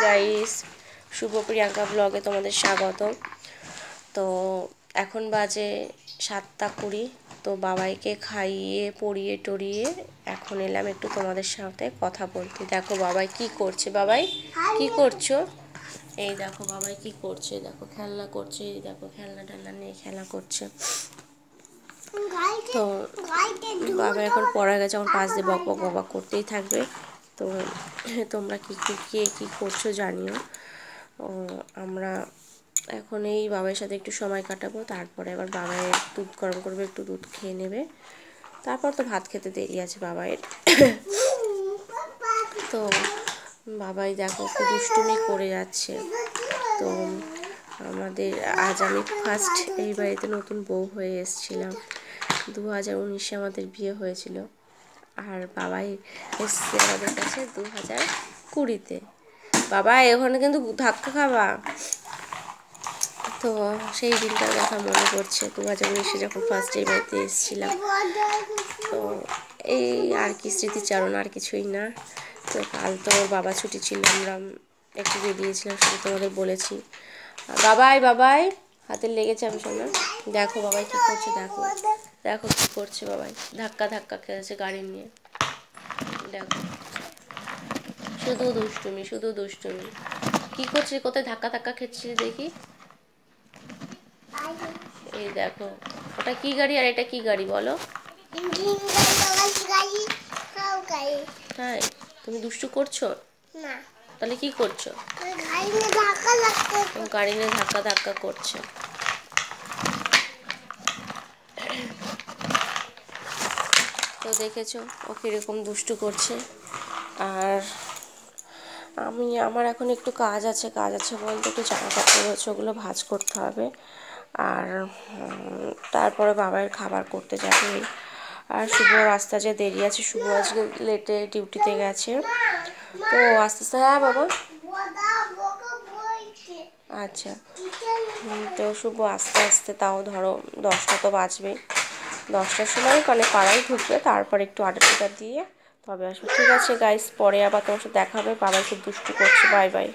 Guys, শুভ প্রিয়াঙ্কা ব্লগে তোমাদের স্বাগত। তো এখন বাজে 7:20। তো বাবাইকে খাইয়ে পরিয়ে টরিয়ে এখন এলাম একটু তোমাদের সাথে কথা বলতে। দেখো বাবাই কি করছে। বাবাই কি করছো? এই দেখো বাবাই কি করছে, দেখো খেলনা করছে, এই দেখো খেলনা টেলনা নিয়ে খেলা করছে। তো বাবা এখন পড়া গেছে, এখন পাশ দিয়ে বক বক বক করতেই থাকবে। তো তোমরা কি করছো জানিও। আমরা এখন এই বাবার সাথে একটু সময় কাটাবো, তারপরে আবার বাবাইয়ের দুধ গরম করবে, একটু দুধ খেয়ে নেবে, তারপর তো ভাত খেতে দেরি আছে বাবাইয়ের। তো বাবাই দেখো কি দুষ্টুমি করে যাচ্ছে। তো আমাদের আজ আমি ফার্স্ট এই বাড়িতে নতুন বউ হয়ে এসেছিলাম। 2019-এ আমাদের বিয়ে হয়েছিল, আর বাবাই এসছে আমাদের কাছে 2020-তে। বাবা এখানে কিন্তু ধাক্কা খাবা। তো সেই দিনটার কথা মনে পড়ছে, 2019-এ যখন ফার্স্ট এই বাড়িতে এসেছিলাম। তো এই আর কি স্মৃতিচারণ, আর কিছুই না। তো কাল তো ওর বাবা ছুটি ছিল, আমরা একটু বেরিয়েছিলাম, সেটা তোমাদের বলেছি। বাবাই বাবাই হাতে লেগেছে আমি শোনা। দেখো বাবাই কী করছে, দেখো দেখো কী করছে বাবাই, ধাক্কা ধাক্কা খেয়েছে গাড়ি নিয়ে। দেখো শুধু দুষ্টুমি, শুধু দুষ্টুমি। কী করছিস, কোথায় ধাক্কা ধাক্কা খেয়েছিস দেখি। এই দেখো ওটা কি গাড়ি আর এটা কি গাড়ি বলো। হ্যাঁ, তুমি দুষ্টু করছো না, তাহলে কি করছো? গাড়ি নিয়ে ধাক্কা ধাক্কা করছে। তো দেখেছো ও কীরকম দুষ্টু করছে। আর আমার এখন একটু কাজ আছে বলতে একটু জামা কাপড় হচ্ছে, ওগুলো ভাঁজ করতে হবে। আর তারপরে বাবার খাবার করতে যাবে। আর শুভ আসতে যে দেরি আছে, শুভ আজকে লেটে ডিউটিতে গেছে। তো আস্তে আস্তে, হ্যাঁ বাবা আচ্ছা। তো শুভ আস্তে আস্তে তাও ধরো 10টা তো বাজবে, 10টার সময় মানে পাড়ায় ঢুকবে, তারপর একটু আড্ডা দিয়ে তবে আসবে। ঠিক আছে গাইস, পরে আবার তোমার সাথে দেখা হবে। বাবাই খুব দুষ্টু করছে। Bye bye.